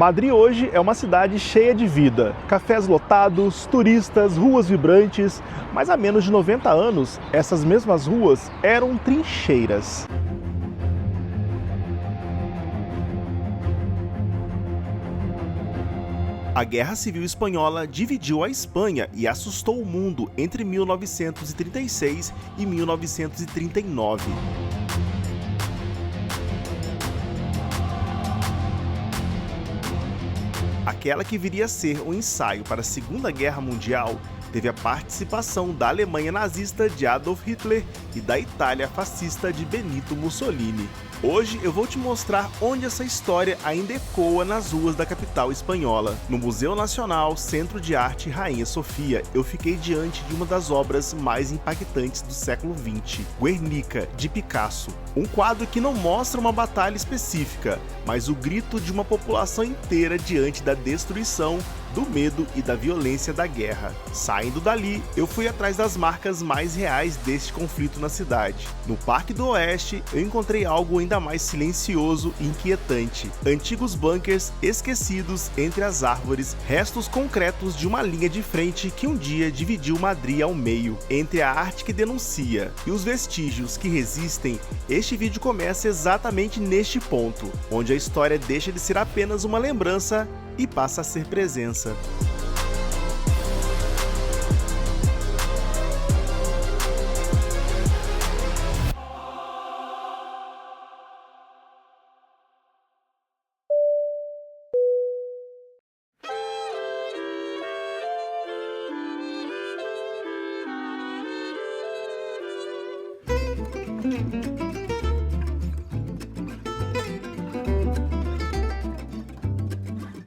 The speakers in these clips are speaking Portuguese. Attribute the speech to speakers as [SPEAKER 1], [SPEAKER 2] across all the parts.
[SPEAKER 1] Madrid hoje é uma cidade cheia de vida, cafés lotados, turistas, ruas vibrantes, mas há menos de 90 anos, essas mesmas ruas eram trincheiras. A Guerra Civil Espanhola dividiu a Espanha e assustou o mundo entre 1936 e 1939. Aquela que viria a ser um ensaio para a Segunda Guerra Mundial teve a participação da Alemanha nazista de Adolf Hitler e da Itália fascista de Benito Mussolini. Hoje eu vou te mostrar onde essa história ainda ecoa nas ruas da capital espanhola. No Museu Nacional Centro de Arte Rainha Sofia, eu fiquei diante de uma das obras mais impactantes do século XX, Guernica, de Picasso. Um quadro que não mostra uma batalha específica, mas o grito de uma população inteira diante da destruição, do medo e da violência da guerra. Saindo dali, eu fui atrás das marcas mais reais deste conflito na cidade. No Parque do Oeste, eu encontrei algo ainda mais silencioso e inquietante. Antigos bunkers esquecidos entre as árvores, restos concretos de uma linha de frente que um dia dividiu Madrid ao meio, entre a arte que denuncia e os vestígios que resistem. Este vídeo começa exatamente neste ponto, onde a história deixa de ser apenas uma lembrança e passa a ser presença.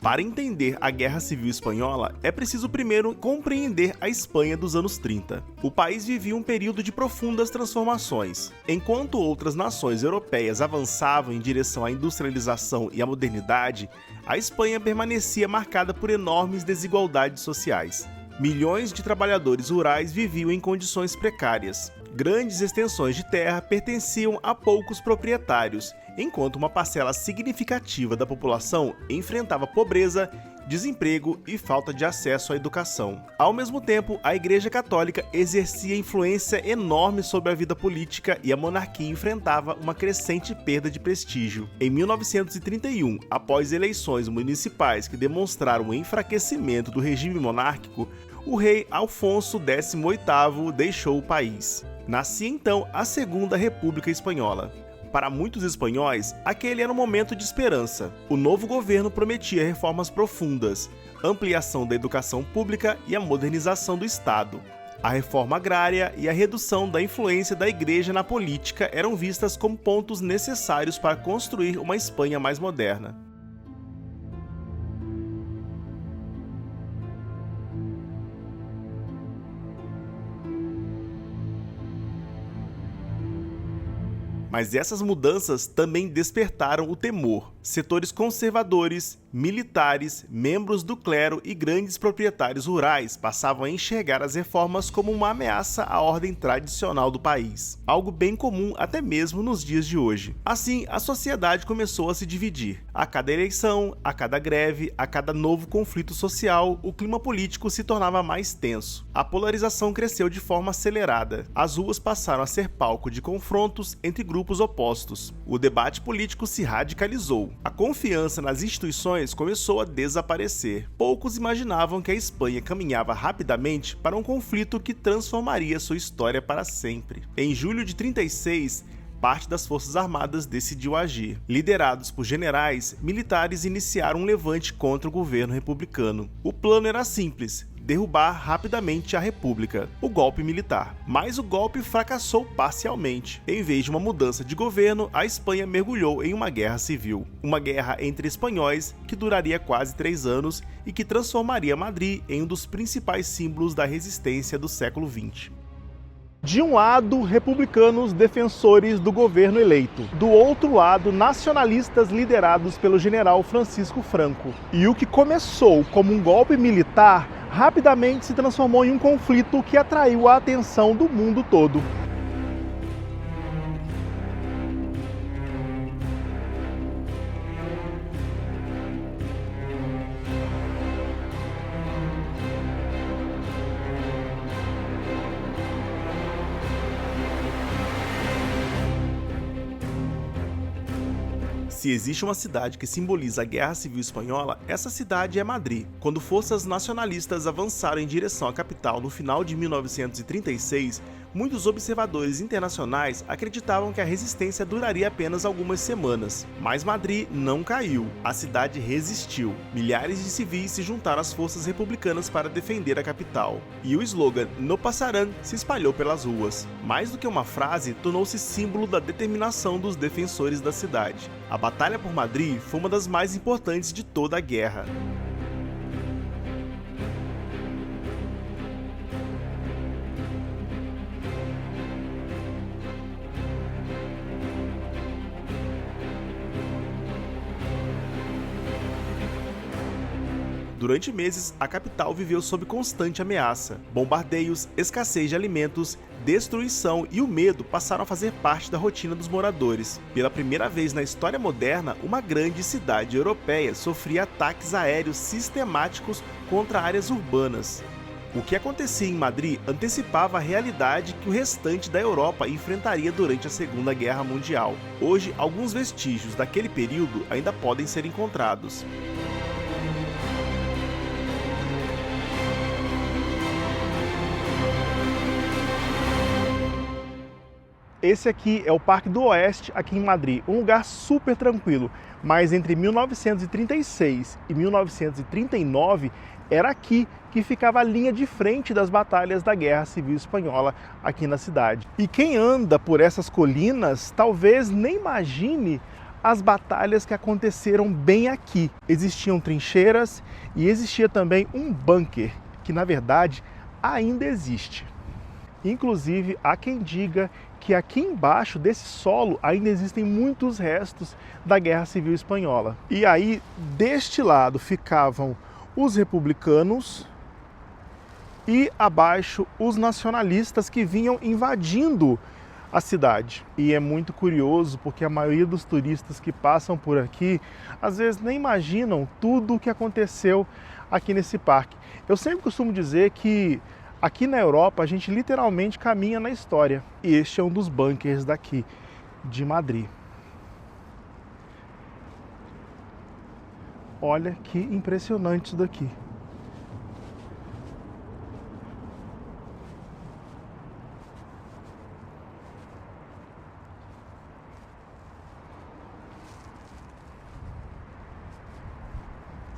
[SPEAKER 1] Para entender a Guerra Civil Espanhola, é preciso primeiro compreender a Espanha dos anos 30. O país vivia um período de profundas transformações. Enquanto outras nações europeias avançavam em direção à industrialização e à modernidade, a Espanha permanecia marcada por enormes desigualdades sociais. Milhões de trabalhadores rurais viviam em condições precárias. Grandes extensões de terra pertenciam a poucos proprietários, enquanto uma parcela significativa da população enfrentava pobreza, desemprego e falta de acesso à educação. Ao mesmo tempo, a Igreja Católica exercia influência enorme sobre a vida política e a monarquia enfrentava uma crescente perda de prestígio. Em 1931, após eleições municipais que demonstraram o enfraquecimento do regime monárquico, o rei Alfonso XVIII deixou o país. Nascia então a Segunda República Espanhola. Para muitos espanhóis, aquele era um momento de esperança. O novo governo prometia reformas profundas, ampliação da educação pública e a modernização do Estado. A reforma agrária e a redução da influência da Igreja na política eram vistas como pontos necessários para construir uma Espanha mais moderna. Mas essas mudanças também despertaram o temor. Setores conservadores, militares, membros do clero e grandes proprietários rurais passavam a enxergar as reformas como uma ameaça à ordem tradicional do país, algo bem comum até mesmo nos dias de hoje. Assim, a sociedade começou a se dividir. A cada eleição, a cada greve, a cada novo conflito social, o clima político se tornava mais tenso. A polarização cresceu de forma acelerada. As ruas passaram a ser palco de confrontos entre grupos opostos. O debate político se radicalizou. A confiança nas instituições começou a desaparecer. Poucos imaginavam que a Espanha caminhava rapidamente para um conflito que transformaria sua história para sempre. Em julho de 36, parte das Forças Armadas decidiu agir. Liderados por generais, militares iniciaram um levante contra o governo republicano. O plano era simples: derrubar rapidamente a República, o golpe militar. Mas o golpe fracassou parcialmente. Em vez de uma mudança de governo, a Espanha mergulhou em uma guerra civil. Uma guerra entre espanhóis que duraria quase 3 anos e que transformaria Madrid em um dos principais símbolos da resistência do século XX. De um lado, republicanos defensores do governo eleito. Do outro lado, nacionalistas liderados pelo general Francisco Franco. E o que começou como um golpe militar rapidamente se transformou em um conflito que atraiu a atenção do mundo todo. Se existe uma cidade que simboliza a Guerra Civil Espanhola, essa cidade é Madrid. Quando forças nacionalistas avançaram em direção à capital no final de 1936, muitos observadores internacionais acreditavam que a resistência duraria apenas algumas semanas. Mas Madrid não caiu. A cidade resistiu. Milhares de civis se juntaram às forças republicanas para defender a capital. E o slogan "No passarán" se espalhou pelas ruas. Mais do que uma frase, tornou-se símbolo da determinação dos defensores da cidade. A Batalha por Madrid foi uma das mais importantes de toda a guerra. Durante meses, a capital viveu sob constante ameaça. Bombardeios, escassez de alimentos, destruição e o medo passaram a fazer parte da rotina dos moradores. Pela primeira vez na história moderna, uma grande cidade europeia sofria ataques aéreos sistemáticos contra áreas urbanas. O que acontecia em Madrid antecipava a realidade que o restante da Europa enfrentaria durante a Segunda Guerra Mundial. Hoje, alguns vestígios daquele período ainda podem ser encontrados. Esse aqui é o Parque do Oeste, aqui em Madrid, um lugar super tranquilo, mas entre 1936 e 1939 era aqui que ficava a linha de frente das batalhas da Guerra Civil Espanhola aqui na cidade. E quem anda por essas colinas talvez nem imagine as batalhas que aconteceram bem aqui. Existiam trincheiras e existia também um bunker, que na verdade ainda existe. Inclusive, há quem diga que aqui embaixo desse solo ainda existem muitos restos da Guerra Civil Espanhola. E aí, deste lado ficavam os republicanos e abaixo os nacionalistas que vinham invadindo a cidade. E é muito curioso porque a maioria dos turistas que passam por aqui às vezes nem imaginam tudo o que aconteceu aqui nesse parque. Eu sempre costumo dizer que aqui na Europa a gente literalmente caminha na história. E este é um dos bunkers daqui de Madrid. Olha que impressionante isso daqui.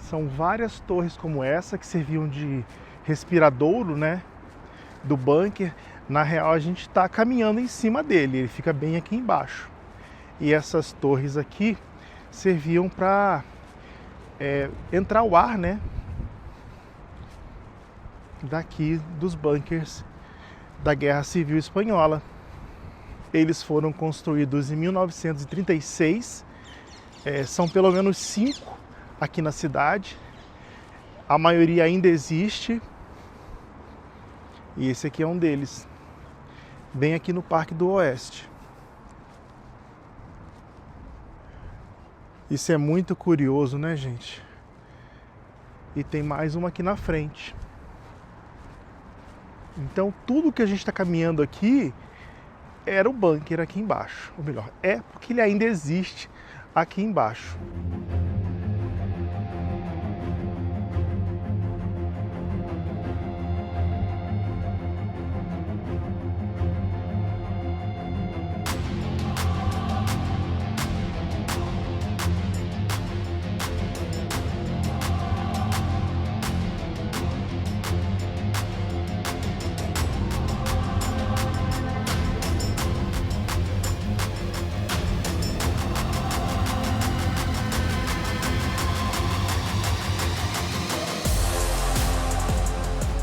[SPEAKER 1] São várias torres como essa que serviam de respiradouro, né, do bunker. Na real, a gente está caminhando em cima dele, ele fica bem aqui embaixo. E essas torres aqui serviam para entrar o ar, né, daqui dos bunkers da Guerra Civil Espanhola. Eles foram construídos em 1936, são pelo menos 5 aqui na cidade. A maioria ainda existe. E esse aqui é um deles, bem aqui no Parque do Oeste. Isso é muito curioso, né, gente? E tem mais uma aqui na frente. Então, tudo que a gente está caminhando aqui era o bunker aqui embaixo. Ou melhor, é porque ele ainda existe aqui embaixo.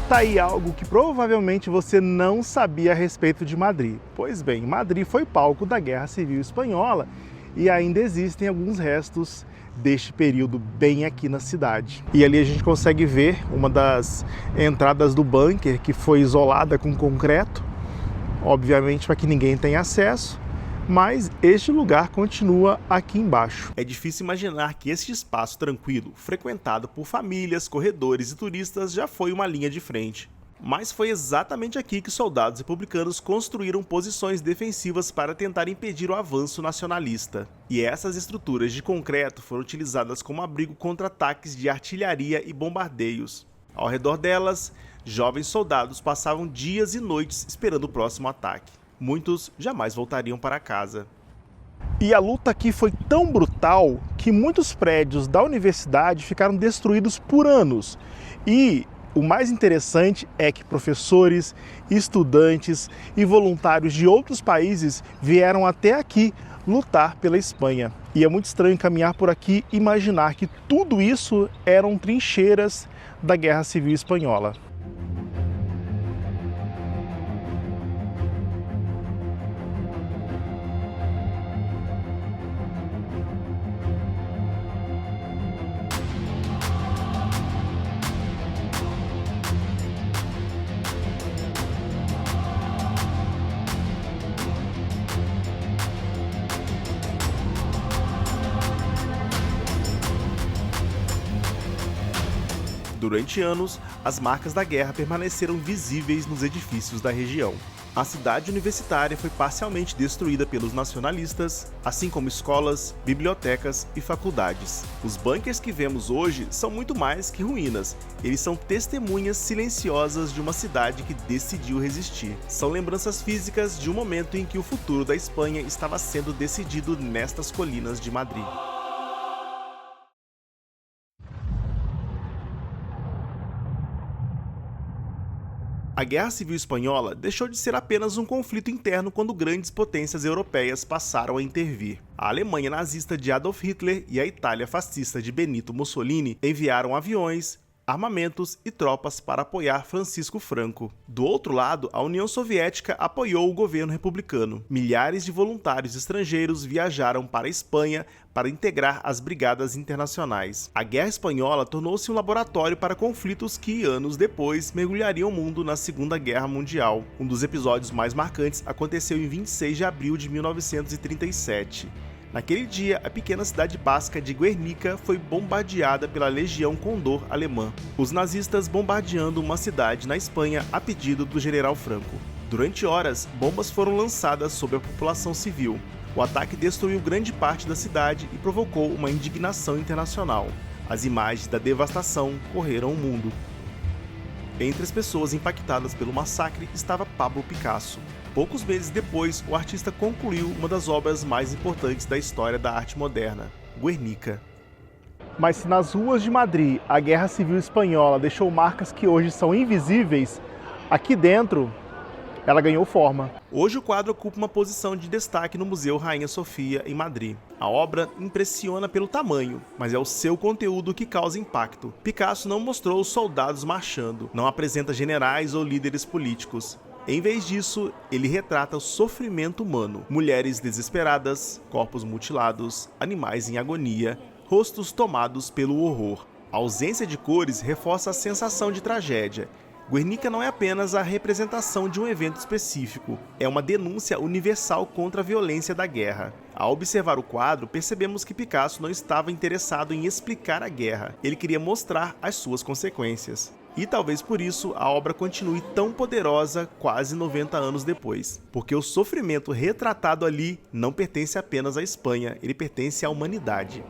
[SPEAKER 1] Tá aí algo que provavelmente você não sabia a respeito de Madrid. Pois bem, Madrid foi palco da Guerra Civil Espanhola e ainda existem alguns restos deste período bem aqui na cidade. E ali a gente consegue ver uma das entradas do bunker que foi isolada com concreto, obviamente para que ninguém tenha acesso. Mas este lugar continua aqui embaixo. É difícil imaginar que este espaço tranquilo, frequentado por famílias, corredores e turistas, já foi uma linha de frente. Mas foi exatamente aqui que soldados republicanos construíram posições defensivas para tentar impedir o avanço nacionalista. E essas estruturas de concreto foram utilizadas como abrigo contra ataques de artilharia e bombardeios. Ao redor delas, jovens soldados passavam dias e noites esperando o próximo ataque. Muitos jamais voltariam para casa.
[SPEAKER 2] E a luta aqui foi tão brutal que muitos prédios da universidade ficaram destruídos por anos. E o mais interessante é que professores, estudantes e voluntários de outros países vieram até aqui lutar pela Espanha. E é muito estranho caminhar por aqui e imaginar que tudo isso eram trincheiras da Guerra Civil Espanhola.
[SPEAKER 1] Durante anos, as marcas da guerra permaneceram visíveis nos edifícios da região. A cidade universitária foi parcialmente destruída pelos nacionalistas, assim como escolas, bibliotecas e faculdades. Os bunkers que vemos hoje são muito mais que ruínas, eles são testemunhas silenciosas de uma cidade que decidiu resistir. São lembranças físicas de um momento em que o futuro da Espanha estava sendo decidido nestas colinas de Madrid. A Guerra Civil Espanhola deixou de ser apenas um conflito interno quando grandes potências europeias passaram a intervir. A Alemanha nazista de Adolf Hitler e a Itália fascista de Benito Mussolini enviaram aviões, armamentos e tropas para apoiar Francisco Franco. Do outro lado, a União Soviética apoiou o governo republicano. Milhares de voluntários estrangeiros viajaram para a Espanha para integrar as brigadas internacionais. A Guerra Espanhola tornou-se um laboratório para conflitos que, anos depois, mergulhariam o mundo na Segunda Guerra Mundial. Um dos episódios mais marcantes aconteceu em 26 de abril de 1937. Naquele dia, a pequena cidade basca de Guernica foi bombardeada pela Legião Condor alemã, os nazistas bombardeando uma cidade na Espanha a pedido do general Franco. Durante horas, bombas foram lançadas sobre a população civil. O ataque destruiu grande parte da cidade e provocou uma indignação internacional. As imagens da devastação correram o mundo. Entre as pessoas impactadas pelo massacre estava Pablo Picasso. Poucos meses depois, o artista concluiu uma das obras mais importantes da história da arte moderna, Guernica.
[SPEAKER 2] Mas se nas ruas de Madrid a Guerra Civil Espanhola deixou marcas que hoje são invisíveis, aqui dentro ela ganhou forma.
[SPEAKER 1] Hoje o quadro ocupa uma posição de destaque no Museu Rainha Sofia, em Madrid. A obra impressiona pelo tamanho, mas é o seu conteúdo que causa impacto. Picasso não mostrou os soldados marchando, não apresenta generais ou líderes políticos. Em vez disso, ele retrata o sofrimento humano, mulheres desesperadas, corpos mutilados, animais em agonia, rostos tomados pelo horror. A ausência de cores reforça a sensação de tragédia. Guernica não é apenas a representação de um evento específico, é uma denúncia universal contra a violência da guerra. Ao observar o quadro, percebemos que Picasso não estava interessado em explicar a guerra, ele queria mostrar as suas consequências. E talvez por isso a obra continue tão poderosa quase 90 anos depois. Porque o sofrimento retratado ali não pertence apenas à Espanha, ele pertence à humanidade.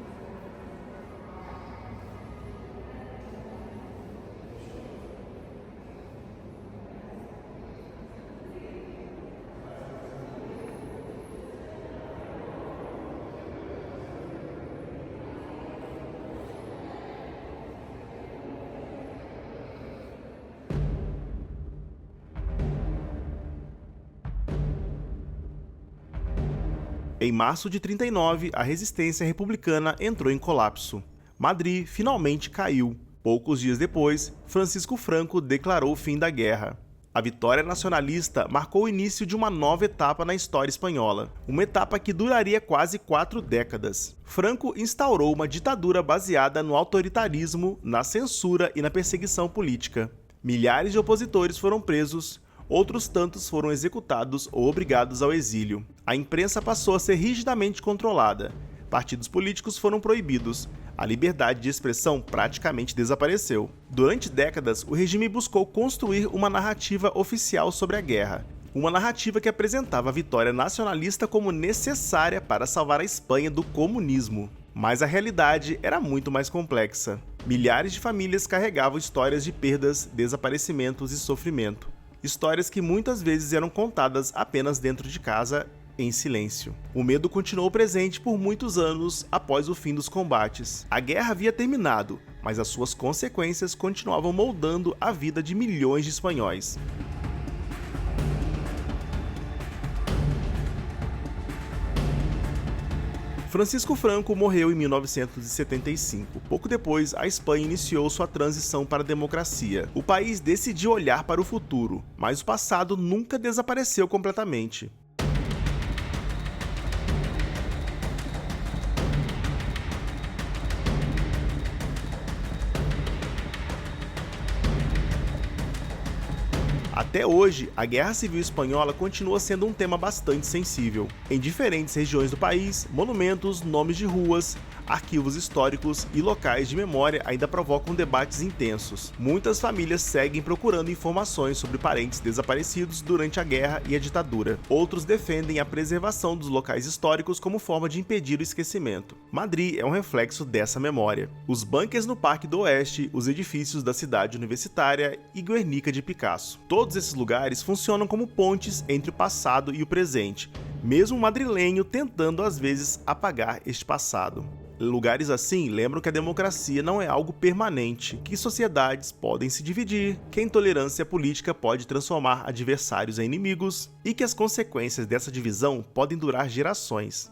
[SPEAKER 1] Em março de 39, a resistência republicana entrou em colapso. Madrid finalmente caiu. Poucos dias depois, Francisco Franco declarou o fim da guerra. A vitória nacionalista marcou o início de uma nova etapa na história espanhola, uma etapa que duraria quase 4 décadas. Franco instaurou uma ditadura baseada no autoritarismo, na censura e na perseguição política. Milhares de opositores foram presos, outros tantos foram executados ou obrigados ao exílio. A imprensa passou a ser rigidamente controlada. Partidos políticos foram proibidos. A liberdade de expressão praticamente desapareceu. Durante décadas, o regime buscou construir uma narrativa oficial sobre a guerra. Uma narrativa que apresentava a vitória nacionalista como necessária para salvar a Espanha do comunismo. Mas a realidade era muito mais complexa. Milhares de famílias carregavam histórias de perdas, desaparecimentos e sofrimento. Histórias que muitas vezes eram contadas apenas dentro de casa, em silêncio. O medo continuou presente por muitos anos após o fim dos combates. A guerra havia terminado, mas as suas consequências continuavam moldando a vida de milhões de espanhóis. Francisco Franco morreu em 1975. Pouco depois, a Espanha iniciou sua transição para a democracia. O país decidiu olhar para o futuro, mas o passado nunca desapareceu completamente. Até hoje, a Guerra Civil Espanhola continua sendo um tema bastante sensível. Em diferentes regiões do país, monumentos, nomes de ruas, arquivos históricos e locais de memória ainda provocam debates intensos. Muitas famílias seguem procurando informações sobre parentes desaparecidos durante a guerra e a ditadura. Outros defendem a preservação dos locais históricos como forma de impedir o esquecimento. Madrid é um reflexo dessa memória. Os bunkers no Parque do Oeste, os edifícios da cidade universitária e Guernica de Picasso. Todos esses lugares funcionam como pontes entre o passado e o presente, mesmo o madrilenho tentando às vezes apagar este passado. Lugares assim lembram que a democracia não é algo permanente, que sociedades podem se dividir, que a intolerância política pode transformar adversários em inimigos e que as consequências dessa divisão podem durar gerações.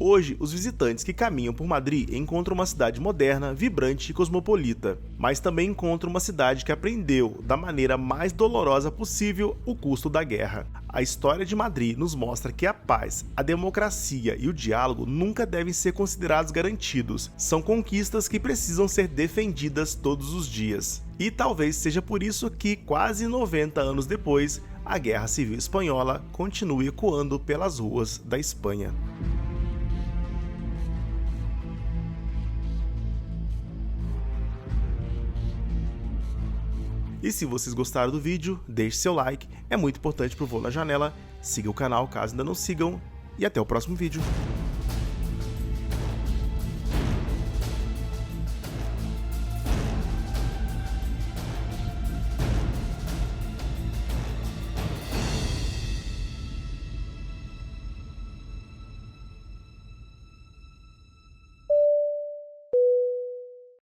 [SPEAKER 1] Hoje, os visitantes que caminham por Madrid encontram uma cidade moderna, vibrante e cosmopolita, mas também encontram uma cidade que aprendeu, da maneira mais dolorosa possível, o custo da guerra. A história de Madrid nos mostra que a paz, a democracia e o diálogo nunca devem ser considerados garantidos. São conquistas que precisam ser defendidas todos os dias. E talvez seja por isso que, quase 90 anos depois, a Guerra Civil Espanhola continue ecoando pelas ruas da Espanha. E se vocês gostaram do vídeo, deixe seu like, é muito importante pro Voo na Janela, siga o canal caso ainda não sigam, e até o próximo vídeo.